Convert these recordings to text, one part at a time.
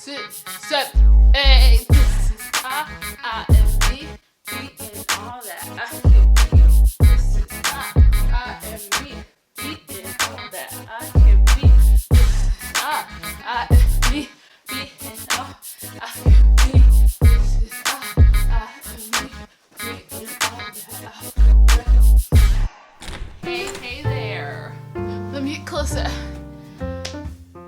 Hey, this is I-M-B, beating all that. I can be. This is I-M-B, beating all that. I can be. This is I-M-B, beating all I can be. This is I-M-B, beating all that. I can be. Hey there. Let me get closer.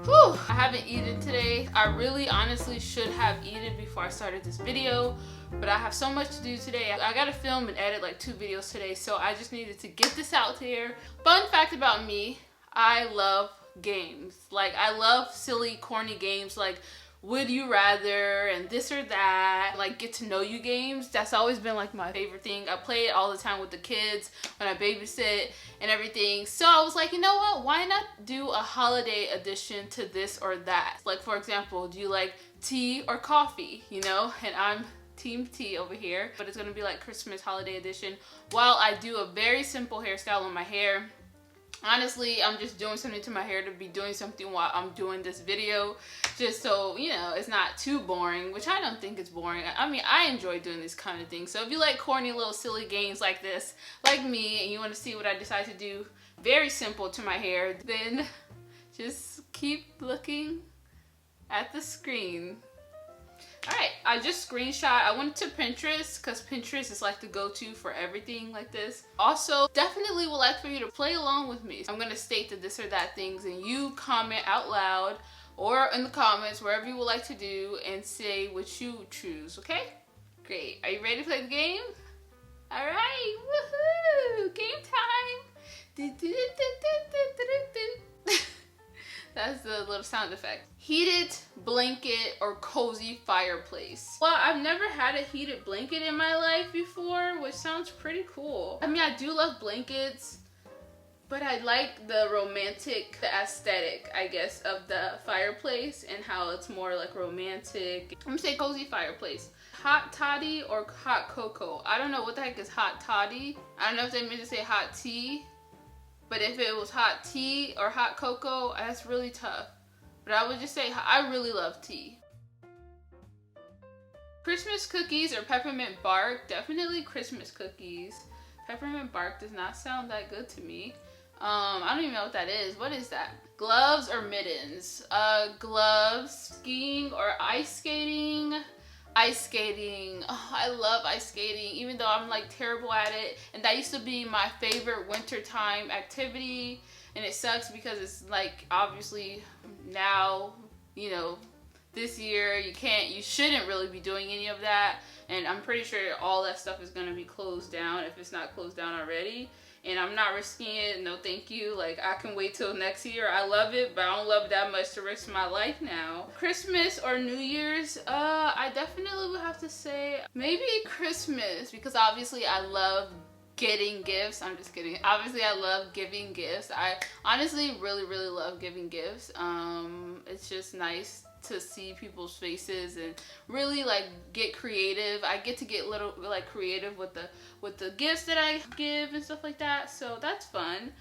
Whew. I haven't eaten today. I really honestly should have eaten before I started this video, but I have so much to do today. I gotta film and edit like 2 videos today, so I just needed to get this out there. Fun fact about me, I love games. Like, I love silly, corny games like Would You Rather and this or that, like get to know you games. That's always been like my favorite thing. I play it all the time with the kids when I babysit and everything. So I was like, you know what, why not do a holiday edition to this or that? Like, for example, do you like tea or coffee, you know? And I'm team tea over here, but it's gonna be like Christmas holiday edition while I do a very simple hairstyle on my hair. Honestly, I'm just doing something to my hair to be doing something while I'm doing this video, just so, you know, it's not too boring, which I don't think it's boring. I mean, I enjoy doing this kind of thing. So if you like corny little silly games like this, like me, and you want to see what I decide to do, very simple to my hair, then just keep looking at the screen. Alright, I just screenshot. I went to Pinterest because Pinterest is like the go-to for everything like this. Also, definitely would like for you to play along with me. I'm going to state the this or that things and you comment out loud or in the comments, wherever you would like to do, and say what you choose, okay? Great. Are you ready to play the game? Alright, woohoo! Game time! That's the little sound effect. Heated blanket or cozy fireplace. Well, I've never had a heated blanket in my life before, which sounds pretty cool. I mean, I do love blankets, but I like the romantic, the aesthetic, I guess, of the fireplace and how it's more like romantic. I'm gonna say cozy fireplace. Hot toddy or hot cocoa? I don't know what the heck is hot toddy. I don't know if they meant to say hot tea. But if it was hot tea or hot cocoa, that's really tough. But I would just say I really love tea. Christmas cookies or peppermint bark? Definitely Christmas cookies. Peppermint bark does not sound that good to me. I don't even know what that is. What is that? Gloves or mittens? Gloves. Skiing or ice skating? Ice skating. Oh, I love ice skating, even though I'm like terrible at it. And that used to be my favorite wintertime activity. And it sucks because it's like, obviously now, you know, this year you shouldn't really be doing any of that. And I'm pretty sure all that stuff is going to be closed down if it's not closed down already. And I'm not risking it. No, thank you. Like, I can wait till next year. I love it, but I don't love it that much to risk my life now. Christmas or New Year's? I definitely would have to say maybe Christmas, because obviously I love getting gifts. I'm just kidding. Obviously, I love giving gifts. I honestly really, really love giving gifts. It's just nice to see people's faces and really like get creative. I get to get little like creative with the gifts that I give and stuff like that, so that's fun.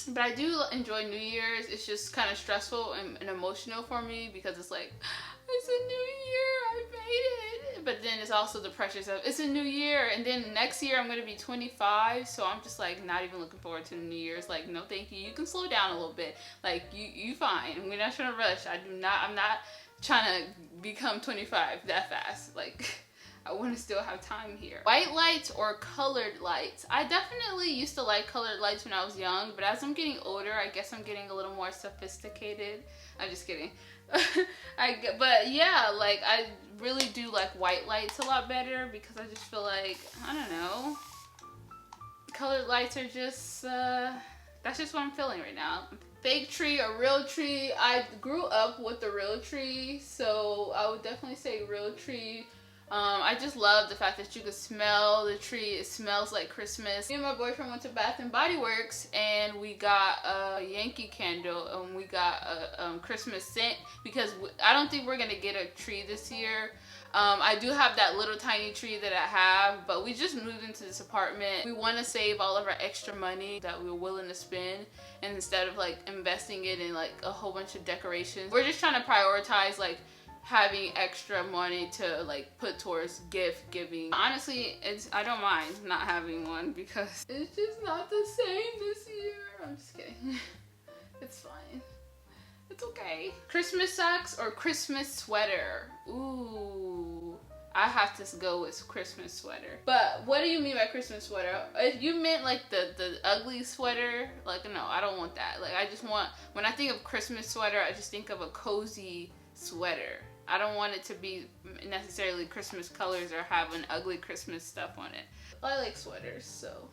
But I do enjoy New Year's. It's just kind of stressful and emotional for me because it's like, it's a new year, I made it. But then it's also the pressures of it's a new year, and then next year I'm gonna be 25, so I'm just like not even looking forward to the New Year's. Like, no thank you. You can slow down a little bit. Like, you fine. We're not trying to rush. I'm not trying to become 25 that fast. Like, I want to still have time here. White lights or colored lights? I definitely used to like colored lights when I was young, but as I'm getting older, I guess I'm getting a little more sophisticated. I'm just kidding. But yeah, like I really do like white lights a lot better because I just feel like, I don't know, colored lights are just, that's just what I'm feeling right now. Fake tree or real tree? I grew up with the real tree, so I would definitely say real tree. I just love the fact that you can smell the tree. It smells like Christmas. Me and my boyfriend went to Bath and Body Works and we got a Yankee candle and we got a Christmas scent because I don't think we're gonna get a tree this year. I do have that little tiny tree that I have, but we just moved into this apartment. We want to save all of our extra money that we were willing to spend, and instead of like investing it in like a whole bunch of decorations, we're just trying to prioritize like having extra money to like put towards gift giving. Honestly, I don't mind not having one because it's just not the same this year. I'm just kidding. It's fine. It's okay. Christmas socks or Christmas sweater? Ooh, I have to go with Christmas sweater. But what do you mean by Christmas sweater? If you meant like the ugly sweater, like no, I don't want that. Like I just want, when I think of Christmas sweater, I just think of a cozy sweater. I don't want it to be necessarily Christmas colors or have an ugly Christmas stuff on it. I like sweaters, so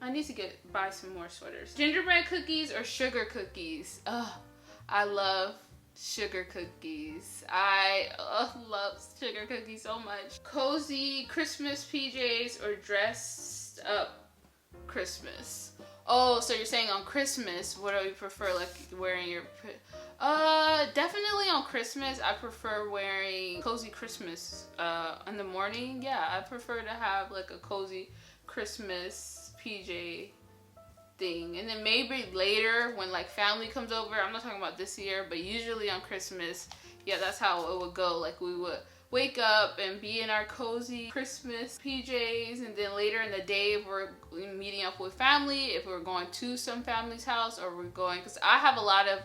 I need to buy some more sweaters. Gingerbread cookies or sugar cookies? Ugh. I love sugar cookies. I love sugar cookies so much. Cozy Christmas PJs or dressed up Christmas? Oh, so you're saying on Christmas, what do you prefer, like wearing your... definitely on Christmas, I prefer wearing cozy Christmas in the morning. Yeah, I prefer to have like a cozy Christmas PJ thing, and then maybe later when like family comes over. I'm not talking about this year, but usually on Christmas, yeah, that's how it would go. Like we would wake up and be in our cozy Christmas PJs, and then later in the day if we're meeting up with family, if we're going to some family's house, or we're going, because I have a lot of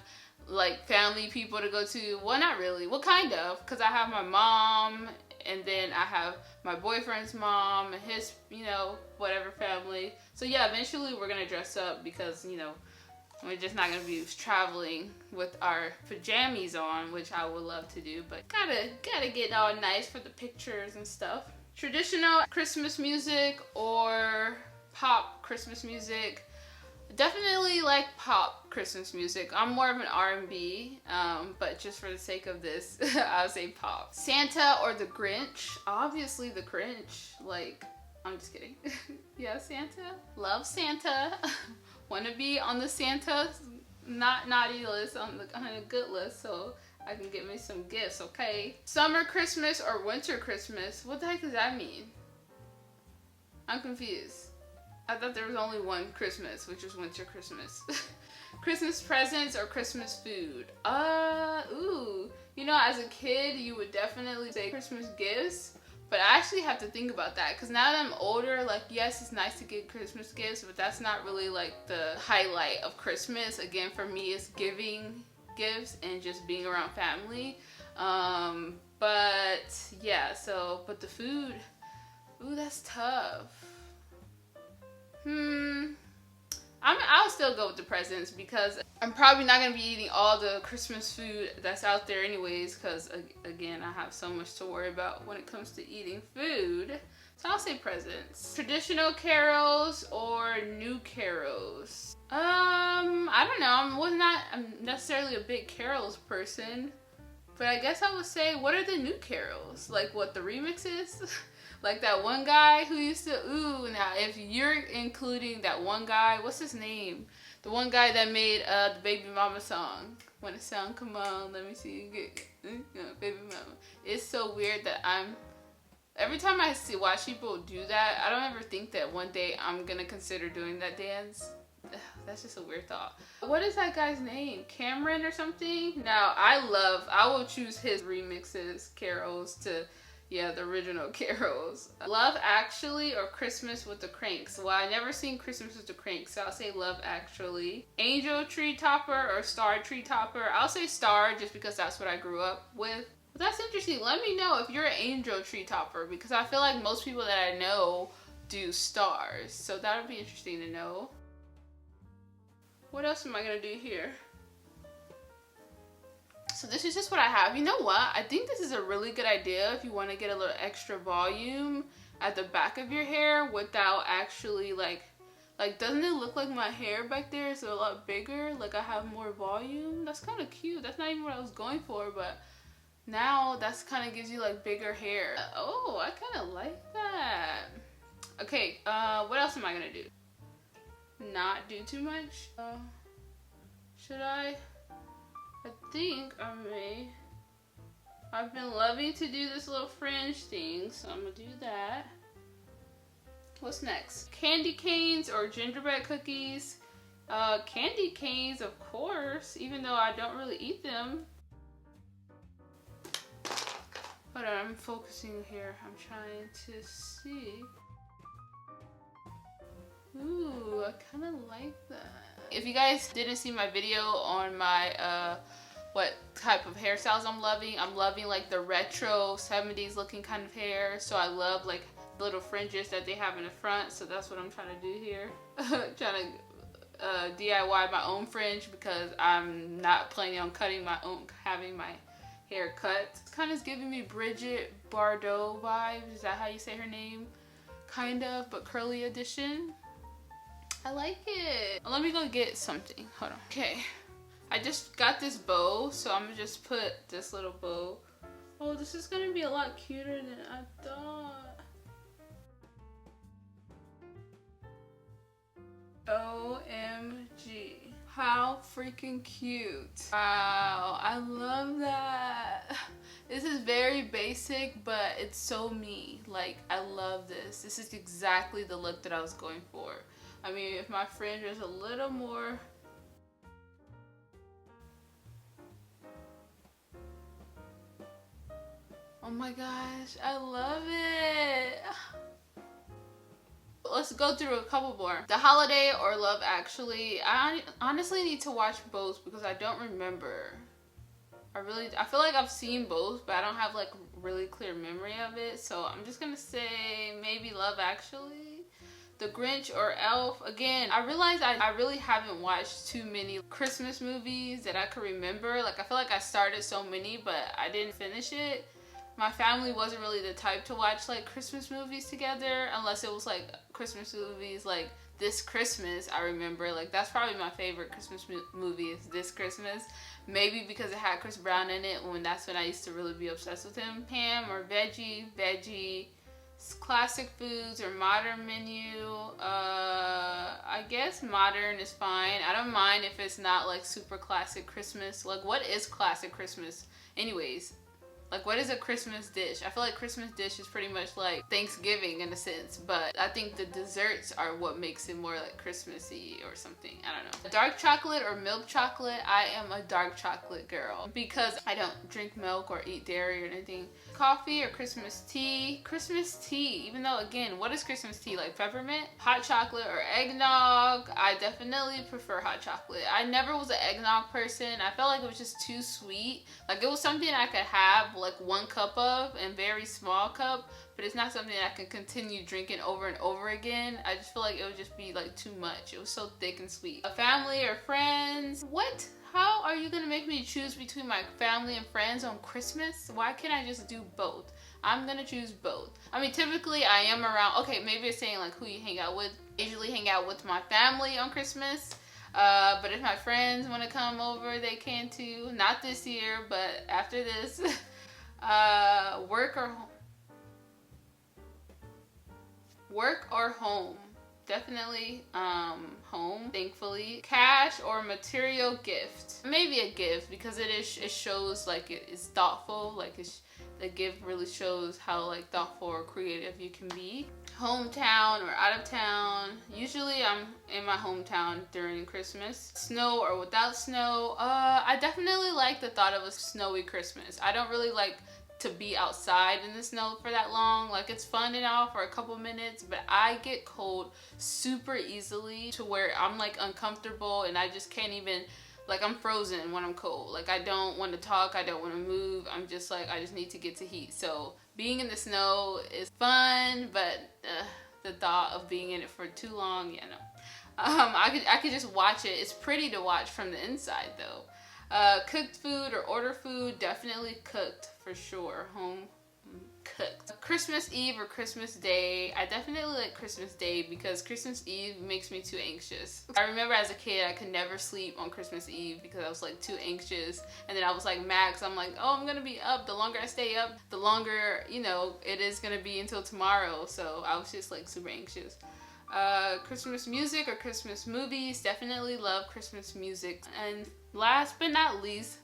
like family people to go to. Well, not really. Well, kind of, because I have my mom, and then I have my boyfriend's mom and his, you know, whatever family. So yeah, eventually we're gonna dress up because, you know, we're just not gonna be traveling with our pajamas on, which I would love to do, but gotta get all nice for the pictures and stuff. Traditional Christmas music or pop Christmas music? Definitely like pop Christmas music. I'm more of an R&B, but just for the sake of this, I'll say pop. Santa or the Grinch? Obviously the Grinch. Like, I'm just kidding. Yeah, Santa. Love Santa. Want to be on the Santa not naughty list, on the good list, so I can get me some gifts, okay? Summer Christmas or winter Christmas? What the heck does that mean? I'm confused. I thought there was only one Christmas, which is winter Christmas. Christmas presents or Christmas food? Ooh. You know, as a kid, you would definitely say Christmas gifts, but I actually have to think about that, because now that I'm older, like, yes, it's nice to get Christmas gifts, but that's not really like the highlight of Christmas. Again, for me, it's giving gifts and just being around family. But yeah, so, but the food, ooh, that's tough. I'll still go with the presents, because I'm probably not going to be eating all the Christmas food that's out there anyways, because again, I have so much to worry about when it comes to eating food. So I'll say presents. Traditional carols or new carols? I don't know. I'm necessarily a big carols person, but I guess I would say, what are the new carols? Like what, the remixes? Like that one guy who used to, now if you're including that one guy, what's his name? The one guy that made the Baby Mama song. When the sound come on, let me see you get, Baby Mama. It's so weird that every time I watch people do that, I don't ever think that one day I'm gonna consider doing that dance. That's just a weird thought. What is that guy's name? Cameron or something? Now, I will choose his remixes, carols, to, yeah, the original carols. Love Actually or Christmas with the Cranks? Well, I never seen Christmas with the Cranks, so I'll say Love Actually. Angel Tree Topper or Star Tree Topper? I'll say Star, just because that's what I grew up with. But that's interesting. Let me know if you're an Angel Tree Topper, because I feel like most people that I know do stars. So that would be interesting to know. What else am I gonna do here? So this is just what I have. You know what? I think this is a really good idea if you want to get a little extra volume at the back of your hair without actually like doesn't it look like my hair back there is a lot bigger? Like I have more volume. That's kind of cute. That's not even what I was going for, but Now that's kind of gives you like bigger hair. Oh, I kind of like that. Okay, what else am I gonna do? Not do too much. Should I? I think I may. I've been loving to do this little fringe thing, so I'm gonna do that. What's next? Candy canes or gingerbread cookies? Candy canes, of course, even though I don't really eat them. Hold on, I'm focusing here. I'm trying to see. Ooh, I kind of like that. If you guys didn't see my video on my what type of hairstyles I'm loving like the retro 70s looking kind of hair. So I love like little fringes that they have in the front. So that's what I'm trying to do here. Trying to DIY my own fringe because I'm not planning on having my hair cut. It's kind of giving me Bridget Bardot vibes. Is that how you say her name? Kind of, but curly edition. I like it. Let me go get something. Hold on. Okay. I just got this bow, so I'm gonna just put this little bow. Oh, this is gonna be a lot cuter than I thought. OMG. How freaking cute. Wow, I love that. This is very basic, but it's so me. Like, I love this. This is exactly the look that I was going for. I mean, if my fringe was a little more... Oh my gosh, I love it. Let's go through a couple more. The Holiday or Love Actually. I honestly need to watch both because I don't remember. I feel like I've seen both, but I don't have like really clear memory of it. So I'm just gonna say maybe Love Actually. The Grinch or Elf. Again, I realized I really haven't watched too many Christmas movies that I could remember. Like, I feel like I started so many, but I didn't finish it. My family wasn't really the type to watch like Christmas movies together unless it was like Christmas movies like This Christmas. I remember like that's probably my favorite Christmas movie is This Christmas. Maybe because it had Chris Brown in it that's when I used to really be obsessed with him. Ham or veggie, classic foods or modern menu. I guess modern is fine. I don't mind if it's not like super classic Christmas. Like what is classic Christmas anyways? Like, what is a Christmas dish? I feel like Christmas dish is pretty much like Thanksgiving in a sense, but I think the desserts are what makes it more like Christmassy or something. I don't know. Dark chocolate or milk chocolate? I am a dark chocolate girl because I don't drink milk or eat dairy or anything. Coffee or Christmas tea? Christmas tea, even though again, what is Christmas tea? Like peppermint? Hot chocolate or eggnog? I definitely prefer hot chocolate. I never was an eggnog person. I felt like it was just too sweet. Like it was something I could have like 1 cup of and very small cup, but it's not something I can continue drinking over and over again. I just feel like it would just be like too much. It was so thick and sweet. A family or friends? What? How are you gonna make me choose between my family and friends on Christmas? Why can't I just do both? I'm gonna choose both. I mean, typically I am around, okay, maybe it's saying like who you hang out with. I usually hang out with my family on Christmas. But if my friends want to come over, they can too. Not this year, but after this. Work or home? Definitely home, thankfully. Cash or material gift? Maybe a gift because it shows like it's thoughtful. Like the gift really shows how like thoughtful or creative you can be. Hometown or out of town? Usually I'm in my hometown during Christmas. Snow or without snow? I definitely like the thought of a snowy Christmas. I don't really like to be outside in the snow for that long. Like it's fun and all for a couple minutes, but I get cold super easily to where I'm like uncomfortable and I just can't even, like I'm frozen when I'm cold. Like I don't want to talk, I don't want to move. I'm just like, I just need to get to heat. So being in the snow is fun, but the thought of being in it for too long, yeah, no. I could just watch it. It's pretty to watch from the inside though. Cooked food or order food? Definitely cooked for sure. Home hooked. Christmas Eve or Christmas Day. I definitely like Christmas Day because Christmas Eve makes me too anxious. I remember as a kid I could never sleep on Christmas Eve because I was like too anxious, and then I was like mad because I'm like, oh, I'm gonna be up. The longer I stay up, the longer, you know, it is gonna be until tomorrow. So I was just like super anxious. Christmas music or Christmas movies. Definitely love Christmas music. And last but not least,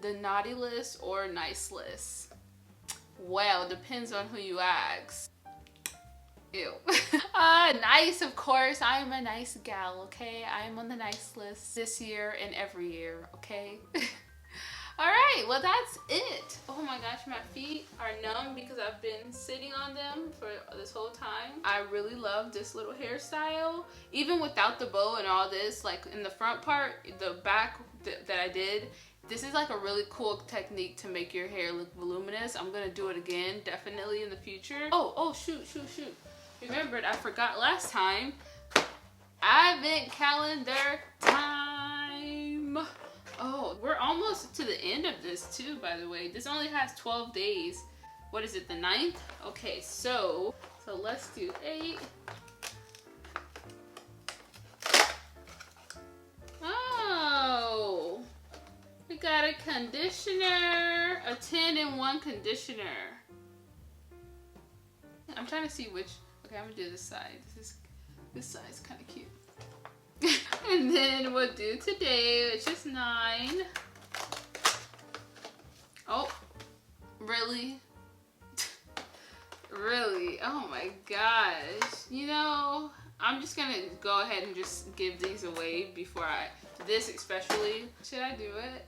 the naughty list or nice list. Well, depends on who you ask. Ew. Nice, of course. I am a nice gal, okay? I am on the nice list this year and every year, okay? Alright, well that's it. Oh my gosh, my feet are numb because I've been sitting on them for this whole time. I really love this little hairstyle. Even without the bow and all this, like in the front part, the back that I did, this is like a really cool technique to make your hair look voluminous. I'm gonna do it again, definitely in the future. Oh, shoot. Remembered, I forgot last time. Advent calendar time. Oh, we're almost to the end of this too, by the way. This only has 12 days. What is it, the 9th? Okay, so let's do 8. Oh, we got a conditioner, a 10-in-1 conditioner. I'm trying to see which. Okay, I'm gonna do this side. This side's kind of cute. And then we'll do today, which is 9. Oh, really? Really? Oh my gosh. You know, I'm just gonna go ahead and just give these away before this especially. Should I do it?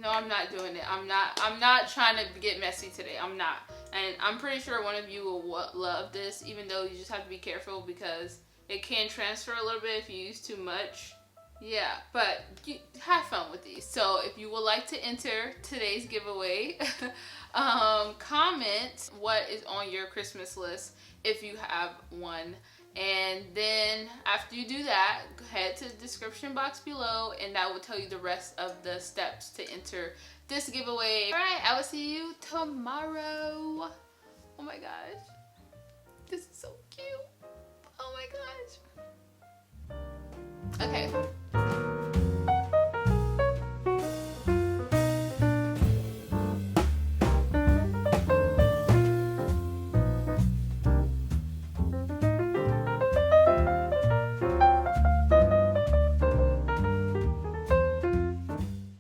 No, I'm not doing it. I'm not trying to get messy today. I'm not. And I'm pretty sure one of you will love this, even though you just have to be careful because it can transfer a little bit if you use too much. Yeah, but have fun with these. So if you would like to enter today's giveaway, comment what is on your Christmas list if you have one. And then after you do that, head to the description box below and that will tell you the rest of the steps to enter this giveaway. All right, I will see you tomorrow. Oh my gosh, this is so cute. Oh my gosh. Okay.